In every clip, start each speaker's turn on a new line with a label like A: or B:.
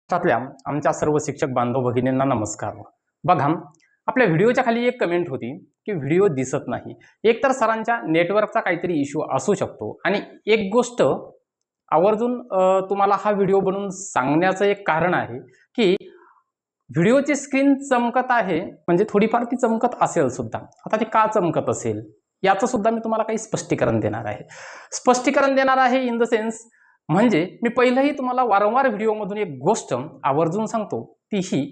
A: त्यातल्या आमच्या सर्व शिक्षक बांधव भगिनींना नमस्कार. बघा, आपल्या व्हिडिओच्या खाली एक कमेंट होती की व्हिडिओ दिसत नाही. एक तर सरांच्या नेटवर्कचा काहीतरी इश्यू असू शकतो आणि एक गोष्ट आवर्जून तुम्हाला हा व्हिडिओ बनवून सांगण्याचं एक कारण आहे की व्हिडिओची स्क्रीन चमकत आहे, म्हणजे थोडीफार ती चमकत असेल सुद्धा. आता ती का चमकत असेल याचं सुद्धा मी तुम्हाला काही स्पष्टीकरण देणार आहे. स्पष्टीकरण देणार आहे इन द सेन्स, म्हणजे मी पहिलंही तुम्हाला वारंवार व्हिडिओमधून एक गोष्ट आवर्जून सांगतो, ती ही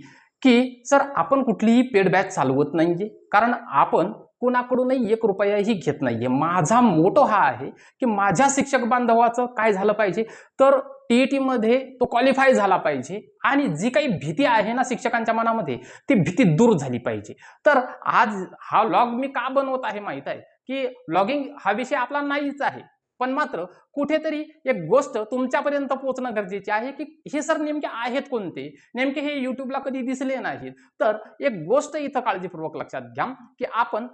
A: की सर आपण कुठलीही पेड बॅच चालवत नाहीये, कारण आपण कोणाकडूनही 1 रुपयाही घेत नाहीये. माझा मोटो हा आहे की माझ्या शिक्षक बांधवाचं काय झालं पाहिजे, तर टीईटी मध्ये तो क्वालिफाय झाला पाहिजे आणि जी काही भीती आहे ना शिक्षकांच्या मनामध्ये, ती भीती दूर झाली पाहिजे. तर आज हा व्लॉग मी का बनवत आहे माहित आहे की व्लॉगिंग हा विषय आपला नाहीच आहे, पण मात्र कुठेतरी एक गोष्ट तुमच्यापर्यंत पोहोचणं गरजेचे आहे की हे सर नेमके आहेत कोणते, नेमके हे युट्यूबला कधी दिसले नाहीत. तर एक गोष्ट इथं काळजीपूर्वक लक्षात घ्या की आपण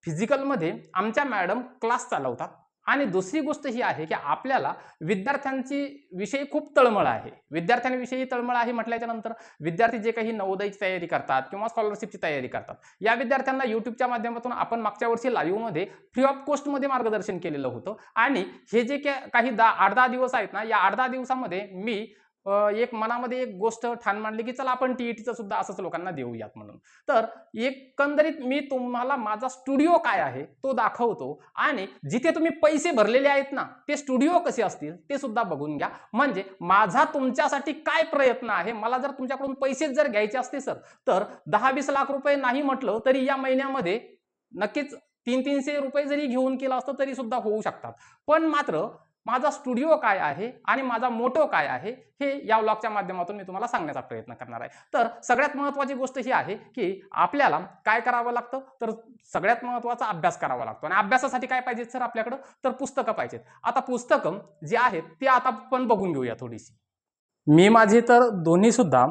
A: फिजिकलमध्ये आमच्या मॅडम क्लास चालवतात आणि दुसरी गोष्ट ही आहे की आपल्याला विद्यार्थ्यांची विषयी खूप तळमळ आहे. विद्यार्थ्यांविषयी तळमळ आहे म्हटल्याच्या नंतर विद्यार्थी जे काही नवोदयची तयारी करतात किंवा स्कॉलरशिपची तयारी करतात, या विद्यार्थ्यांना युट्यूबच्या माध्यमातून आपण मागच्या वर्षी लाईव्हमध्ये फ्री ऑफ कॉस्टमध्ये मार्गदर्शन केलेलं होतं. आणि हे जे काही 8-10 दिवस आहेत ना, या 8-10 दिवसामध्ये मी एक मनामध्ये एक गोष्ट ठाण मांडली की चला आपण टीईटीचं सुद्धा असंच लोकांना देऊयात म्हणून. तर एकंदरीत मी तुम्हाला माझा स्टुडिओ काय आहे तो दाखवतो आणि जिथे तुम्ही पैसे भरलेले आहेत ना, ते स्टुडिओ कसे असतील ते सुद्धा बघून घ्या. म्हणजे माझा तुमच्यासाठी काय प्रयत्न आहे. मला जर तुमच्याकडून पैसेच जर घ्यायचे असते सर, तर 10-20 लाख रुपये नाही म्हटलं तरी या महिन्यामध्ये नक्कीच 300-300 रुपये जरी घेऊन केलं असतं तरी सुद्धा होऊ शकतात. पण मात्र माझा स्टुडिओ काय आहे आणि माझा मोटो काय आहे हे या व्लॉगच्या माध्यमातून मी तुम्हाला सांगण्याचा प्रयत्न करणार आहे. तर सगळ्यात महत्त्वाची गोष्ट ही आहे की आपल्याला काय करावं लागतं, तर सगळ्यात महत्त्वाचा अभ्यास करावा लागतो. आणि अभ्यासासाठी काय पाहिजे सर आपल्याकडं, तर पुस्तकं पाहिजेत. आता पुस्तकं जी आहेत ती आता आपण बघून घेऊया थोडीशी. मी माझे तर दोन्ही सुद्धा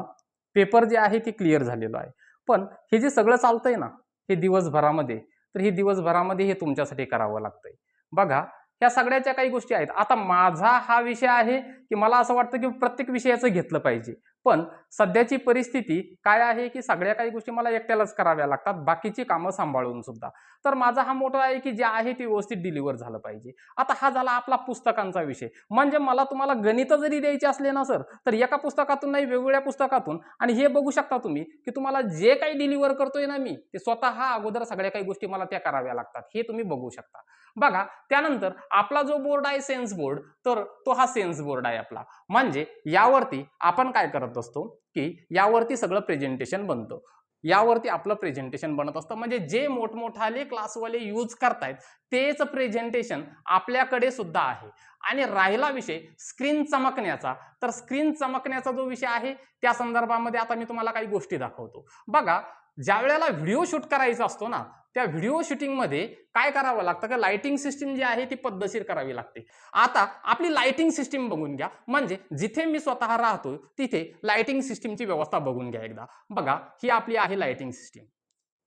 A: पेपर जे आहे ते क्लिअर झालेलो आहे. पण हे जे सगळं चालतंय ना, हे दिवसभरामध्ये, तर हे दिवसभरामध्ये हे तुमच्यासाठी करावं लागतंय. बघा, ह्या सगळ्याच्या काही गोष्टी आहेत. आता माझा हा विषय आहे की मला असं वाटतं की प्रत्येक विषयाचं घेतलं पाहिजे. पण सध्याची परिस्थिती काय आहे की सगळ्या काही गोष्टी मला एकट्यालाच कराव्या लागतात, बाकीची कामं सांभाळून सुद्धा. तर माझा हा मोठा आहे की जे आहे ते व्यवस्थित डिलिव्हर झालं पाहिजे. आता हा झाला आपला पुस्तकांचा विषय. म्हणजे मला तुम्हाला गणित जरी द्यायचे असले ना सर, तर एका पुस्तकातून नाही, वेगवेगळ्या पुस्तकातून. आणि हे बघू शकता तुम्ही की तुम्हाला जे काही डिलिव्हर करतोय ना मी, ते स्वतः अगोदर सगळ्या काही गोष्टी मला त्या कराव्या लागतात, हे तुम्ही बघू शकता. बघा, त्यानंतर आपला जो बोर्ड आहे सेन्स बोर्ड, तर तो हा सेन्स बोर्ड आहे आपला. म्हणजे यावरती आपण काय करत असतो की यावरती सगळं प्रेझेंटेशन बनतं. यावरती आपलं प्रेझेंटेशन बनत असतं. म्हणजे जे मोठमोठाले क्लासवाले यूज करतायत तेच प्रेझेंटेशन आपल्याकडे सुद्धा आहे. आणि राहिला विषय स्क्रीन चमकण्याचा, तर स्क्रीन चमकण्याचा जो विषय आहे त्या संदर्भामध्ये आता मी तुम्हाला काही गोष्टी दाखवतो. बघा, ज्या वेळेला व्हिडिओ शूट करायचा असतो ना, त्या व्हिडिओ शूटिंगमध्ये काय करावं लागतं की लाइटिंग सिस्टीम जी आहे ती पद्धतशीर करावी लागते. आता आपली लाइटिंग सिस्टीम बघून घ्या. म्हणजे जिथे मी स्वतः राहतो तिथे लाइटिंग सिस्टीमची व्यवस्था बघून घ्या एकदा. बघा, ही आपली आहे लाइटिंग सिस्टीम.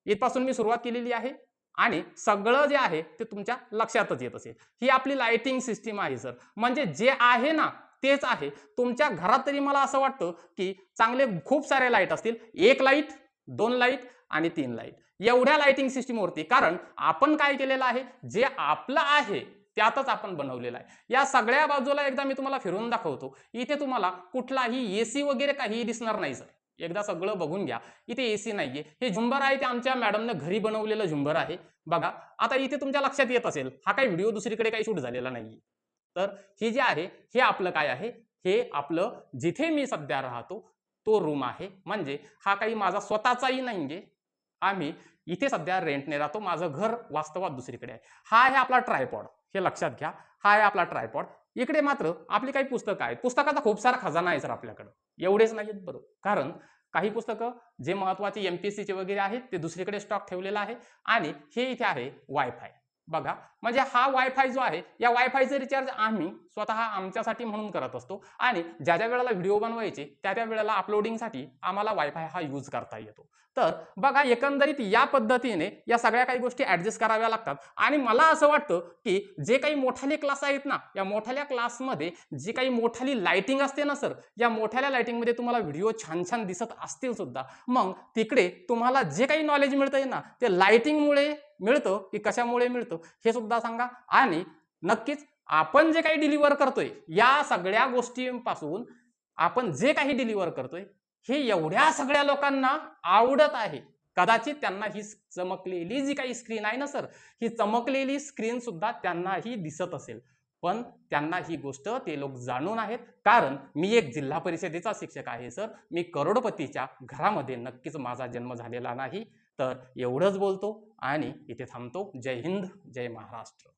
A: इथपासून मी सुरुवात केलेली आहे आणि सगळं जे आहे ते तुमच्या लक्षातच येत असेल. ही आपली लाइटिंग सिस्टीम आहे सर. म्हणजे जे आहे ना तेच आहे. तुमच्या घरात तरी मला असं वाटतं की चांगले खूप सारे लाईट असतील. 1 लाईट, 2 लाईट आणि 3 लाईट, एवढ्या लाइटिंग सिस्टीमवरती. कारण आपण काय केलेलं आहे, जे आपलं आहे त्यातच आपण बनवलेलं आहे. या सगळ्या बाजूला एकदा मी तुम्हाला फिरून दाखवतो. इथे तुम्हाला कुठलाही एसी वगैरे काहीही दिसणार नाही सर. एकदा सगळं बघून घ्या. इथे एसी नाहीये. हे झुंबर आहे ते आमच्या मॅडमने घरी बनवलेलं झुंबर आहे. बघा, आता इथे तुमच्या लक्षात येत असेल हा काही व्हिडिओ दुसरीकडे काही शूट झालेला नाहीये. तर हे जे आहे हे आपलं काय आहे, हे आपलं जिथे मी सध्या राहतो तो रूम आहे. म्हणजे हा काही माझा स्वतःचाही नाहीये. आम्ही इथे सध्या रेंटने राहतो. माझं घर वास्तवात दुसरीकडे आहे. हा आहे आपला ट्रायपॉड, हे लक्षात घ्या. हा आहे आपला ट्रायपॉड. इकडे मात्र आपली काही पुस्तकं आहेत. पुस्तकाचा खूप सारा खजाना आहे सर आपल्याकडं. एवढेच नाहीत बरं. कारण काही पुस्तकं जे महत्त्वाचे एमपीएससीचे वगैरे आहेत ते दुसरीकडे स्टॉक ठेवलेला आहे. आणि हे इथे आहे वायफाय. बघा, म्हणजे हा वायफाय जो आहे, या वायफायचं रिचार्ज आम्ही स्वतः आमच्यासाठी म्हणून करत असतो आणि ज्या ज्या वेळेला व्हिडिओ बनवायचे त्या त्या वेळेला अपलोडिंगसाठी आम्हाला वायफाय हा यूज करता येतो. तर बघा एकंदरीत या पद्धतीने या सगळ्या काही गोष्टी ॲडजस्ट कराव्या लागतात आणि मला असं वाटतं की जे काही मोठाले क्लास आहेत ना, या मोठाल्या क्लासमध्ये जी काही मोठाली लाइटिंग असते ना सर, या मोठ्याल्या लाइटिंगमध्ये तुम्हाला व्हिडिओ छान छान दिसत असतील सुद्धा, मग तिकडे तुम्हाला जे काही नॉलेज मिळतंय ना ते लाइटिंगमुळे मिळतं की कशामुळे मिळतं हे सुद्धा सांगा. आणि नक्कीच आपण जे काही डिलिव्हर करतोय या सगळ्या गोष्टींपासून आपण जे काही डिलिव्हर करतोय हे एवढ्या सगळ्या लोकांना आवडत आहे. कदाचित त्यांना ही चमकलेली जी काही स्क्रीन आहे ना सर, ही चमकलेली स्क्रीन सुद्धा त्यांनाही दिसत असेल, पण त्यांना ही गोष्ट ते लोक जाणून आहेत. कारण मी एक जिल्हा परिषदेचा शिक्षक आहे सर, मी करोडपतीच्या घरामध्ये नक्कीच माझा जन्म झालेला नाही. तर एवढंच बोलतो आणि इथे थांबतो. जय हिंद, जय महाराष्ट्र.